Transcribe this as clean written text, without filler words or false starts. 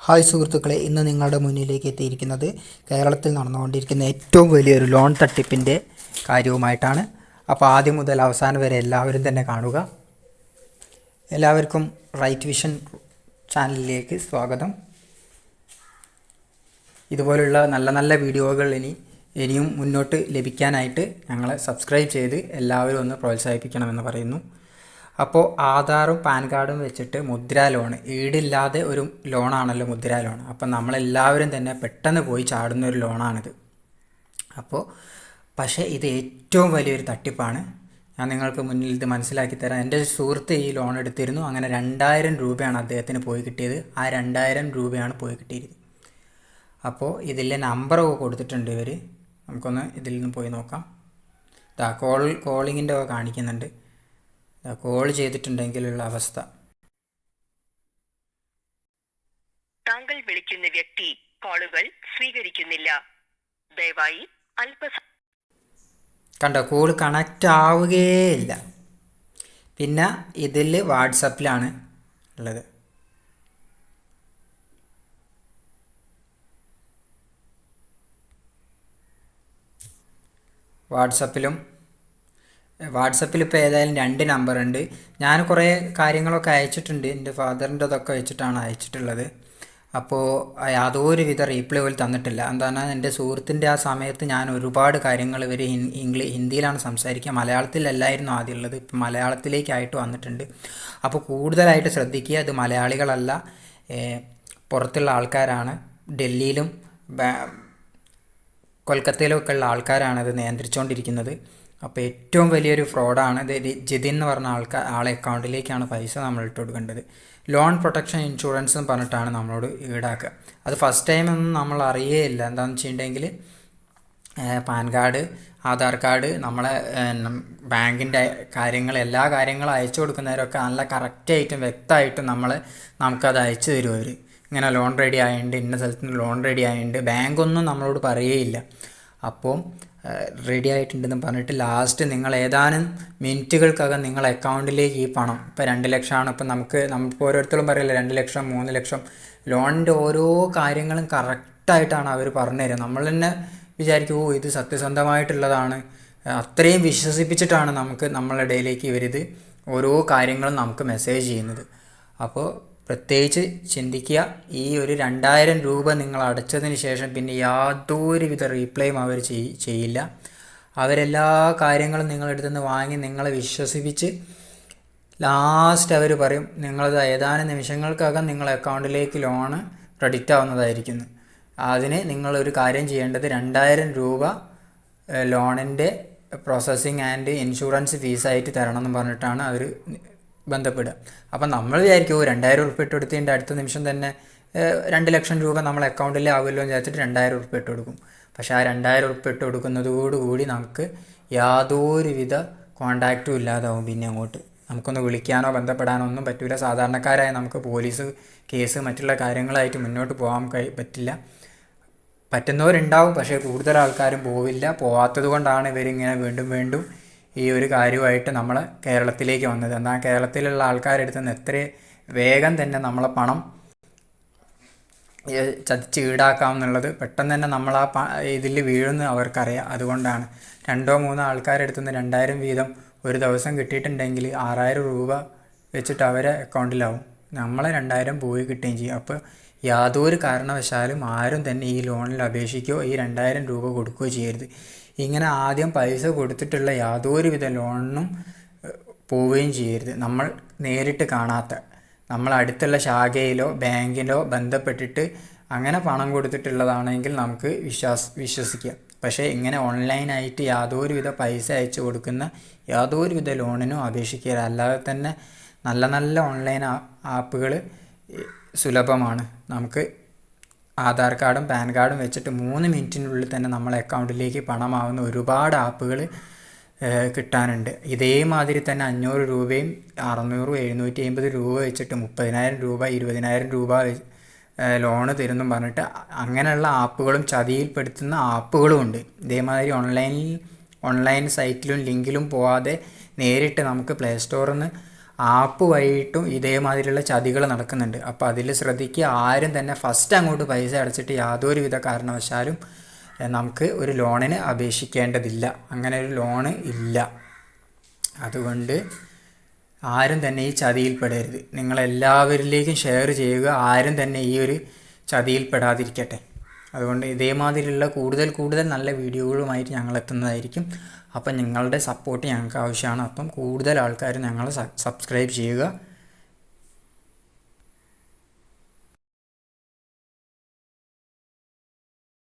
Hi സുഹൃത്തുക്കളെ, ഇന്ന് നിങ്ങളുടെ മുന്നിലേക്ക് എത്തിയിരിക്കുന്നത് കേരളത്തിൽ നടന്നുകൊണ്ടിരിക്കുന്ന ഏറ്റവും വലിയൊരു ലോൺ തട്ടിപ്പിൻ്റെ കാര്യവുമായിട്ടാണ്. അപ്പോൾ ആദ്യം മുതൽ അവസാനം വരെ എല്ലാവരും തന്നെ കാണുക. എല്ലാവർക്കും റൈറ്റ് വിഷൻ ചാനലിലേക്ക് സ്വാഗതം. ഇതുപോലുള്ള നല്ല നല്ല വീഡിയോകൾ ഇനിയും മുന്നോട്ട് ലഭിക്കാനായിട്ട് ഞങ്ങളെ സബ്സ്ക്രൈബ് ചെയ്ത് എല്ലാവരും ഒന്ന് പ്രോത്സാഹിപ്പിക്കണമെന്ന് പറയുന്നു. അപ്പോൾ ആധാറും പാൻ കാർഡും വെച്ചിട്ട് മുദ്രാ ലോൺ, ഈടില്ലാതെ ഒരു ലോണാണല്ലോ മുദ്രാ ലോൺ. അപ്പം നമ്മളെല്ലാവരും തന്നെ പെട്ടെന്ന് പോയി ചാടുന്ന ഒരു ലോണാണിത്. പക്ഷേ ഇത് ഏറ്റവും വലിയൊരു തട്ടിപ്പാണ്. ഞാൻ നിങ്ങൾക്ക് മുന്നിൽ ഇത് മനസ്സിലാക്കി തരാം. എൻ്റെ സുഹൃത്ത് ഈ ലോൺ എടുത്തിരുന്നു. അങ്ങനെ 2000 രൂപയാണ് അദ്ദേഹത്തിന് പോയി കിട്ടിയത്. ആ 2000 രൂപയാണ് പോയി കിട്ടിയത്. അപ്പോൾ ഇതിലെ നമ്പറൊക്കെ കൊടുത്തിട്ടുണ്ട് ഇവർ. നമുക്കൊന്ന് ഇതിൽ നിന്ന് പോയി നോക്കാം. കോളിങ്ങിൻ്റെ ഒക്കെ കാണിക്കുന്നുണ്ട്. കോൾ ചെയ്തിട്ടുണ്ടെങ്കിലുള്ള അവസ്ഥ. താങ്കൾ വിളിക്കുന്ന വ്യക്തി കോളുകൾ സ്വീകരിക്കുന്നില്ല. ദയവായി കണ്ടോ, കോൾ കണക്റ്റ് ആവുകയില്ല. പിന്നെ ഇതിൽ വാട്സപ്പിലാണ് ഉള്ളത്. വാട്സപ്പിൽ ഇപ്പോൾ ഏതായാലും 2 നമ്പറുണ്ട്. ഞാൻ കുറേ കാര്യങ്ങളൊക്കെ അയച്ചിട്ടുണ്ട്. എൻ്റെ ഫാദറിൻ്റെതൊക്കെ വെച്ചിട്ടാണ് അയച്ചിട്ടുള്ളത്. അപ്പോൾ യാതൊരുവിധ റീപ്ലൈ പോലും തന്നിട്ടില്ല. എന്താണ്, എൻ്റെ സുഹൃത്തിൻ്റെ ആ സമയത്ത് ഞാൻ ഒരുപാട് കാര്യങ്ങൾ ഇവർ ഹിന്ദിയിലാണ് സംസാരിക്കുക. മലയാളത്തിലല്ലായിരുന്നു ആദ്യം ഉള്ളത്. ഇപ്പം മലയാളത്തിലേക്കായിട്ട് വന്നിട്ടുണ്ട്. അപ്പോൾ കൂടുതലായിട്ട് ശ്രദ്ധിക്കുക. ഇത് മലയാളികളല്ല, പുറത്തുള്ള ആൾക്കാരാണ്. ഡൽഹിയിലും കൊൽക്കത്തയിലൊക്കെ ഉള്ള ആൾക്കാരാണ് ഇത് നിയന്ത്രിച്ചുകൊണ്ടിരിക്കുന്നത്. അപ്പോൾ ഏറ്റവും വലിയൊരു ഫ്രോഡാണ് ഇത്. ജിതിൻ എന്ന് പറഞ്ഞ ആളെ അക്കൗണ്ടിലേക്കാണ് പൈസ നമ്മൾ ഇട്ട് കൊടുക്കേണ്ടത്. ലോൺ പ്രൊട്ടക്ഷൻ ഇൻഷുറൻസ് എന്ന് പറഞ്ഞിട്ടാണ് നമ്മളോട് ഈടാക്കുക. അത് ഫസ്റ്റ് ടൈമൊന്നും നമ്മൾ അറിയേയില്ല. എന്താണെന്ന് വെച്ചിട്ടുണ്ടെങ്കിൽ പാൻ കാർഡ്, ആധാർ കാർഡ്, നമ്മളെ ബാങ്കിൻ്റെ കാര്യങ്ങൾ, എല്ലാ കാര്യങ്ങളും അയച്ചു കൊടുക്കുന്നവരൊക്കെ നല്ല കറക്റ്റായിട്ടും വ്യക്തമായിട്ടും നമുക്കത് അയച്ചു തരും അവർ. ഇങ്ങനെ ലോൺ റെഡി ആയിട്ടുണ്ട്, ഇന്ന സ്ഥലത്ത് നിന്ന് ലോൺ റെഡി ആയിട്ടുണ്ട്. ബാങ്കൊന്നും നമ്മളോട് പറയുകയില്ല. അപ്പോൾ റെഡി ആയിട്ടുണ്ടെന്ന് പറഞ്ഞിട്ട് ലാസ്റ്റ് നിങ്ങൾ ഏതാനും മിനിറ്റുകൾക്കകം നിങ്ങളെ അക്കൗണ്ടിലേക്ക് ഈ പണം, ഇപ്പോൾ 2 ലക്ഷമാണ്. ഇപ്പം നമുക്ക് ഓരോരുത്തരും പറയില്ല 2 ലക്ഷം 3 ലക്ഷം. ലോണിൻ്റെ ഓരോ കാര്യങ്ങളും കറക്റ്റായിട്ടാണ് അവർ പറഞ്ഞു തരിക. നമ്മൾ തന്നെ വിചാരിക്കും, ഇത് സത്യസന്ധമായിട്ടുള്ളതാണ്. അത്രയും വിശ്വസിപ്പിച്ചിട്ടാണ് നമ്മളുടെ ഇടയിലേക്ക് ഇവരിത് ഓരോ കാര്യങ്ങളും നമുക്ക് മെസ്സേജ് ചെയ്യുന്നത്. അപ്പോൾ പ്രത്യേകിച്ച് ചിന്തിക്കുക. ഈ ഒരു 2000 രൂപ നിങ്ങൾ അടച്ചതിന് ശേഷം പിന്നെ യാതൊരുവിധ റീപ്ലേയും അവർ ചെയ്യില്ല. അവരെല്ലാ കാര്യങ്ങളും നിങ്ങളെടുത്തു നിന്ന് വാങ്ങി നിങ്ങളെ വിശ്വസിപ്പിച്ച് ലാസ്റ്റ് അവർ പറയും നിങ്ങളത് ഏതാനും നിമിഷങ്ങൾക്കകം നിങ്ങളെ അക്കൗണ്ടിലേക്ക് ലോണ് ക്രെഡിറ്റ് ആവുന്നതായിരിക്കുന്നു. അതിന് നിങ്ങളൊരു കാര്യം ചെയ്യേണ്ടത് 2000 രൂപ ലോണിൻ്റെ പ്രോസസ്സിങ് ആൻഡ് ഇൻഷുറൻസ് ഫീസായിട്ട് തരണം എന്ന് പറഞ്ഞിട്ടാണ് അവർ ബന്ധപ്പെടുക. അപ്പം നമ്മൾ വിചാരിക്കും 2000 ഉറുപ്പിക ഇട്ട് കൊടുത്തതിൻ്റെ അടുത്ത നിമിഷം തന്നെ 2 ലക്ഷം രൂപ നമ്മളെ അക്കൗണ്ടിൽ ആവുമല്ലോ എന്ന് വിചാരിച്ചിട്ട് 2000 ഉറുപ്പിക ഇട്ട് കൊടുക്കും. പക്ഷേ ആ 2000 ഉറുപ്പിക ഇട്ട് കൊടുക്കുന്നതോടുകൂടി നമുക്ക് യാതൊരുവിധ കോണ്ടാക്റ്റും ഇല്ലാതാവും. പിന്നെ അങ്ങോട്ട് നമുക്കൊന്ന് വിളിക്കാനോ ബന്ധപ്പെടാനോ ഒന്നും പറ്റില്ല. സാധാരണക്കാരായ നമുക്ക് പോലീസ് കേസ് മറ്റുള്ള കാര്യങ്ങളായിട്ട് മുന്നോട്ട് പോകാൻ പറ്റില്ല. പറ്റുന്നവരുണ്ടാവും, പക്ഷേ കൂടുതൽ ആൾക്കാരും പോവില്ല. പോവാത്തത് കൊണ്ടാണ് ഇവരിങ്ങനെ വീണ്ടും ഈ ഒരു കാര്യമായിട്ട് നമ്മൾ കേരളത്തിലേക്ക് വന്നത്. എന്നാൽ കേരളത്തിലുള്ള ആൾക്കാരെടുത്ത് നിന്ന് എത്ര വേഗം തന്നെ നമ്മളെ പണം ചതിച്ച് ഈടാക്കാമെന്നുള്ളത് പെട്ടെന്ന് തന്നെ നമ്മൾ ഇതിൽ വീഴുമെന്ന് അവർക്കറിയാം. അതുകൊണ്ടാണ് 2-3 ആൾക്കാരെടുത്ത് നിന്ന് 2000 വീതം ഒരു ദിവസം കിട്ടിയിട്ടുണ്ടെങ്കിൽ 6000 രൂപ വെച്ചിട്ട് അവരെ അക്കൗണ്ടിലാവും. നമ്മളെ 2000 പോയി കിട്ടുകയും ചെയ്യും. അപ്പോൾ യാതൊരു കാരണവശാലും ആരും തന്നെ ഈ ലോണിൽ അപേക്ഷിക്കുകയോ ഈ 2000 രൂപ കൊടുക്കുകയോ ചെയ്യരുത്. ഇങ്ങനെ ആദ്യം പൈസ കൊടുത്തിട്ടുള്ള യാതൊരുവിധ ലോണിനും പോവുകയും ചെയ്യരുത്. നമ്മൾ നേരിട്ട് കാണാത്ത, നമ്മൾ അടുത്തുള്ള ശാഖയിലോ ബാങ്കിലോ ബന്ധപ്പെട്ടിട്ട് അങ്ങനെ പണം കൊടുത്തിട്ടുള്ളതാണെങ്കിൽ നമുക്ക് വിശ്വസിക്കാം. പക്ഷേ ഇങ്ങനെ ഓൺലൈനായിട്ട് യാതൊരുവിധ പൈസ അയച്ചു കൊടുക്കുന്ന യാതൊരുവിധ ലോണിനും അപേക്ഷിക്കരുത്. അല്ലാതെ തന്നെ നല്ല ഓൺലൈൻ ആപ്പുകൾ സുലഭമാണ്. നമുക്ക് ആധാർ കാർഡും പാൻ കാർഡും വെച്ചിട്ട് 3 മിനിറ്റിനുള്ളിൽ തന്നെ നമ്മളെ അക്കൗണ്ടിലേക്ക് പണമാവുന്ന ഒരുപാട് ആപ്പുകൾ കിട്ടാനുണ്ട്. ഇതേമാതിരി തന്നെ 500 രൂപയും 600 750 രൂപ വെച്ചിട്ട് 30,000 രൂപ 20,000 രൂപ ലോണ് തരുമെന്നും പറഞ്ഞിട്ട് അങ്ങനെയുള്ള ആപ്പുകളും ചതിയിൽപ്പെടുത്തുന്ന ആപ്പുകളും ഉണ്ട്. ഇതേമാതിരി ഓൺലൈൻ സൈറ്റിലും ലിങ്കിലും പോവാതെ നേരിട്ട് നമുക്ക് പ്ലേ സ്റ്റോറിൽ നിന്ന് ആപ്പ് വഴിയിട്ടും ഇതേമാതിരിയുള്ള ചതികൾ നടക്കുന്നുണ്ട്. അപ്പോൾ അതിൽ ശ്രദ്ധിക്കുക, ആരും തന്നെ ഫസ്റ്റ് അങ്ങോട്ട് പൈസ അടച്ചിട്ട് യാതൊരുവിധ കാരണവശാലും നമുക്ക് ഒരു ലോണിന് അപേക്ഷിക്കേണ്ടതില്ല. അങ്ങനെ ഒരു ലോണ് ഇല്ല. അതുകൊണ്ട് ആരും തന്നെ ഈ ചതിയിൽപ്പെടരുത്. നിങ്ങളെല്ലാവരിലേക്കും ഷെയർ ചെയ്യുക, ആരും തന്നെ ഈ ഒരു ചതിയിൽപ്പെടാതിരിക്കട്ടെ. അതുകൊണ്ട് ഇതേമാതിരിയുള്ള കൂടുതൽ നല്ല വീഡിയോകളുമായിട്ട് ഞങ്ങൾ എത്തുന്നതായിരിക്കും. അപ്പം നിങ്ങളുടെ സപ്പോർട്ട് ഞങ്ങൾക്ക് ആവശ്യമാണ്. അപ്പം കൂടുതൽ ആൾക്കാർ ഞങ്ങളെ സബ്സ്ക്രൈബ് ചെയ്യുക.